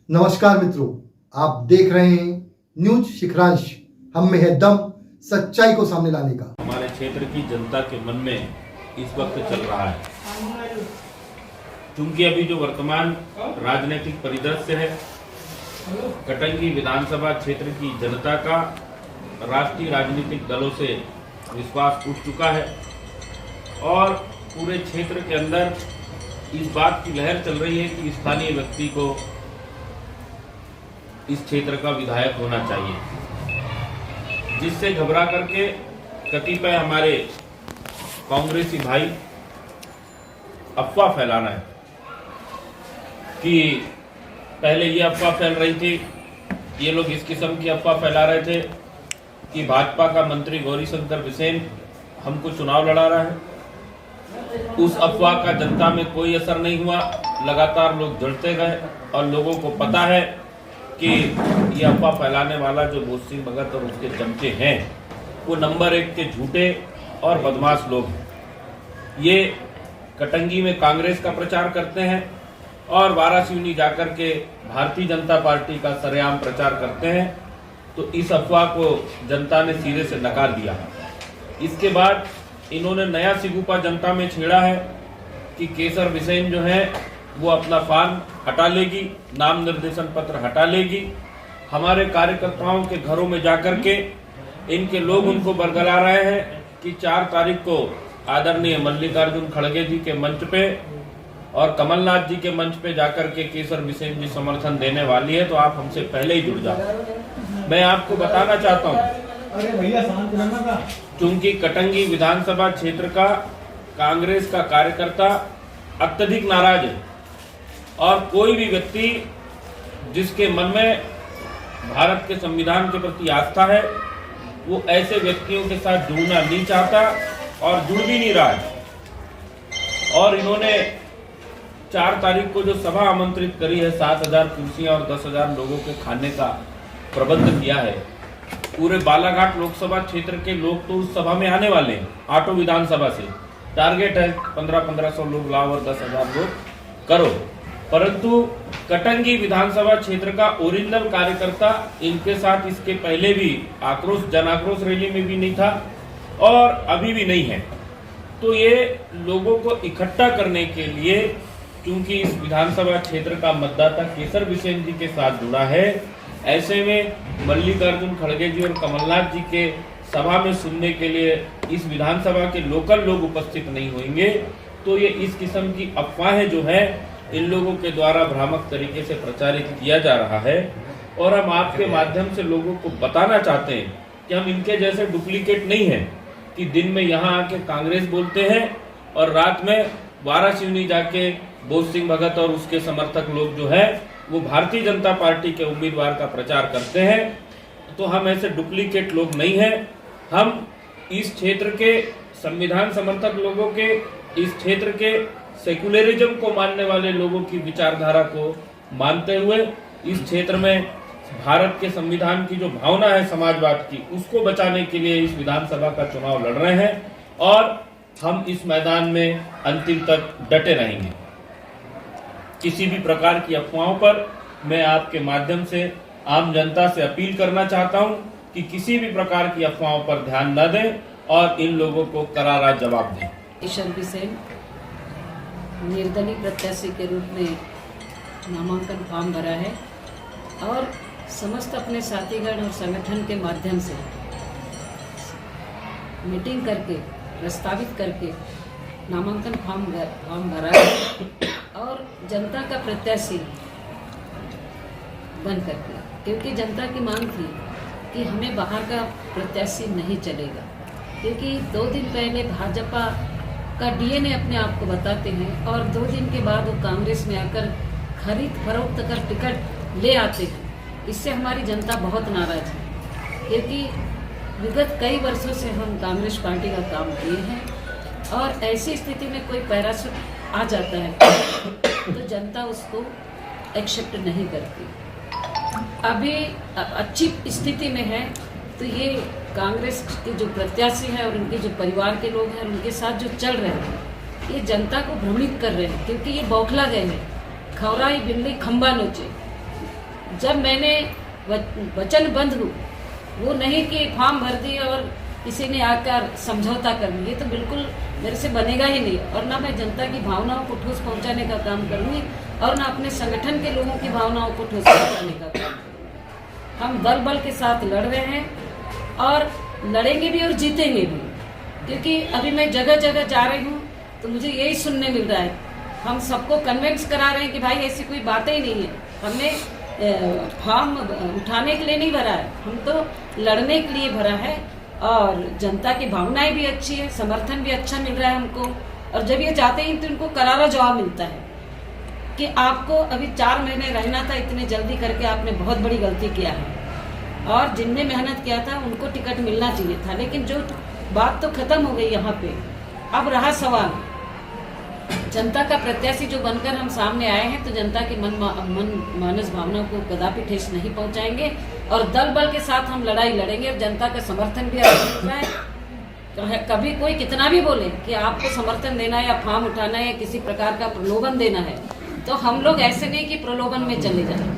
नमस्कार मित्रों, आप देख रहे हैं न्यूज शिखरांश। हम में है दम सच्चाई को सामने लाने का। हमारे क्षेत्र की जनता के मन में इस वक्त चल रहा है, क्योंकि अभी जो वर्तमान राजनीतिक परिदृश्य है, कटंगी विधानसभा क्षेत्र की जनता का राष्ट्रीय राजनीतिक दलों से विश्वास उठ चुका है और पूरे क्षेत्र के अंदर इस बात की लहर चल रही है कि स्थानीय व्यक्ति को इस क्षेत्र का विधायक होना चाहिए, जिससे घबरा करके कतिपय हमारे कांग्रेसी भाई अफवाह फैलाना है कि पहले ये अफवाह फैल रही थी, ये लोग इस किस्म की अफवाह फैला रहे थे कि भाजपा का मंत्री गौरीशंकर बिसेन हमको चुनाव लड़ा रहा है। उस अफवाह का जनता में कोई असर नहीं हुआ, लगातार लोग जुड़ते गए और लोगों को पता है कि ये अफवाह फैलाने वाला जो बोध सिंह भगत और उसके चमचे हैं वो नंबर 1 के झूठे और बदमाश लोग हैं। ये कटंगी में कांग्रेस का प्रचार करते हैं और वाराणसी जाकर के भारतीय जनता पार्टी का सरेआम प्रचार करते हैं। तो इस अफवाह को जनता ने सिरे से नकार दिया। इसके बाद इन्होंने नया सिगुपा जनता में छेड़ा है कि केसर बिसेन जो है वो अपना फॉर्म हटा लेगी, नाम निर्देशन पत्र हटा लेगी। हमारे कार्यकर्ताओं के घरों में जाकर के इनके लोग उनको बरगला रहे हैं कि 4 तारीख को आदरणीय मल्लिकार्जुन खड़गे जी के मंच पे और कमलनाथ जी के मंच पे जाकर के केसर बिसेन जी समर्थन देने वाली है, तो आप हमसे पहले ही जुड़ जाओ। मैं आपको बताना चाहता हूँ, क्योंकि कटंगी विधानसभा क्षेत्र का कांग्रेस का कार्यकर्ता अत्यधिक नाराज है और कोई भी व्यक्ति जिसके मन में भारत के संविधान के प्रति आस्था है वो ऐसे व्यक्तियों के साथ जुड़ना नहीं चाहता और जुड़ भी नहीं रहा है। और इन्होंने 4 तारीख को जो सभा आमंत्रित करी है, 7,000 कुर्सियां और 10,000 लोगों के खाने का प्रबंध किया है। पूरे बालाघाट लोकसभा क्षेत्र के लोग तो उस सभा में आने वाले हैं। आटो विधानसभा से टारगेट है 1500 लोग लाओ और 10,000 लोग करो, परंतु कटंगी विधानसभा क्षेत्र का ओरिजिनल कार्यकर्ता इनके साथ इसके पहले भी जन आक्रोश रैली में भी नहीं था और अभी भी नहीं है। तो ये लोगों को इकट्ठा करने के लिए, क्योंकि इस विधानसभा क्षेत्र का मतदाता केसर बिसेन जी के साथ जुड़ा है, ऐसे में मल्लिकार्जुन खड़गे जी और कमलनाथ जी के सभा में सुनने के लिए इस विधानसभा के लोकल लोग उपस्थित नहीं होंगे। तो ये इस किस्म की अफवाहें जो है इन लोगों के द्वारा भ्रामक तरीके से प्रचारित किया जा रहा है और हम आपके माध्यम से लोगों को बताना चाहते हैं कि हम इनके जैसे डुप्लीकेट नहीं हैं कि दिन में यहाँ आके कांग्रेस बोलते हैं और रात में वाराणसी जाके बोध सिंह भगत और उसके समर्थक लोग जो है वो भारतीय जनता पार्टी के उम्मीदवार का प्रचार करते हैं। तो हम ऐसे डुप्लीकेट लोग नहीं हैं। हम इस क्षेत्र के संविधान समर्थक लोगों के, इस क्षेत्र के सेकुलरिज्म को मानने वाले लोगों की विचारधारा को मानते हुए इस क्षेत्र में भारत के संविधान की जो भावना है समाजवाद की, उसको बचाने के लिए इस विधानसभा का चुनाव लड़ रहे हैं और हम इस मैदान में अंतिम तक डटे रहेंगे। किसी भी प्रकार की अफवाहों पर मैं आपके माध्यम से आम जनता से अपील करना चाहता हूं कि किसी भी प्रकार की अफवाहों पर ध्यान न दें और इन लोगों को करारा जवाब दें। केसर बिसेन निर्दलीय प्रत्याशी के रूप में नामांकन फॉर्म भरा है और समस्त अपने साथीगण और संगठन के माध्यम से मीटिंग करके प्रस्तावित करके नामांकन फॉर्म भरा है और जनता का प्रत्याशी बन करके, क्योंकि जनता की मांग थी कि हमें बाहर का प्रत्याशी नहीं चलेगा, क्योंकि 2 दिन पहले भाजपा का डीएनए अपने आप को बताते हैं और 2 दिन के बाद वो कांग्रेस में आकर खरीद फरोख्त कर टिकट ले आते हैं। इससे हमारी जनता बहुत नाराज है, क्योंकि विगत कई वर्षों से हम कांग्रेस पार्टी का काम किए हैं और ऐसी स्थिति में कोई पैराशूट आ जाता है तो जनता उसको एक्सेप्ट नहीं करती। अभी अच्छी स्थिति में है तो ये कांग्रेस के जो प्रत्याशी हैं और उनके जो परिवार के लोग हैं उनके साथ जो चल रहे हैं, ये जनता को भ्रमित कर रहे हैं, क्योंकि ये बौखला गए हैं। खौराई बिल्ली खंबा नोचे, जब मैंने वचनबद्ध हूँ, वो नहीं कि फॉर्म भर दी और किसी ने आकर समझौता कर लिया, ये तो बिल्कुल मेरे से बनेगा ही नहीं। और ना मैं जनता की भावनाओं को ठोस पहुंचाने का काम करूंगी और ना अपने संगठन के लोगों की भावनाओं को ठोस पहुंचाने का काम करूंगी। हम दल बल के साथ लड़ रहे हैं और लड़ेंगे भी और जीतेंगे भी, क्योंकि अभी मैं जगह जगह जा रही हूँ तो मुझे यही सुनने मिल रहा है। हम सबको कन्विंस करा रहे हैं कि भाई ऐसी कोई बातें ही नहीं है, हमने फॉर्म उठाने के लिए नहीं भरा है, हम तो लड़ने के लिए भरा है। और जनता की भावनाएं भी अच्छी है, समर्थन भी अच्छा मिल रहा है हमको। और जब ये जाते हैं तो इनको करारा जवाब मिलता है कि आपको अभी 4 महीने रहना था, इतने जल्दी करके आपने बहुत बड़ी गलती किया है। और जिनने मेहनत किया था उनको टिकट मिलना चाहिए था, लेकिन जो बात तो खत्म हो गई यहाँ पे। अब रहा सवाल जनता का प्रत्याशी जो बनकर हम सामने आए हैं, तो जनता की मन मानस भावना को कदापि ठेस नहीं पहुंचाएंगे और दल बल के साथ हम लड़ाई लड़ेंगे। और जनता का समर्थन भी मिल रहा है। कभी कोई कितना भी बोले कि आपको समर्थन देना है या फॉर्म उठाना है या किसी प्रकार का प्रलोभन देना है, तो हम लोग ऐसे नहीं कि प्रलोभन में चले जाए।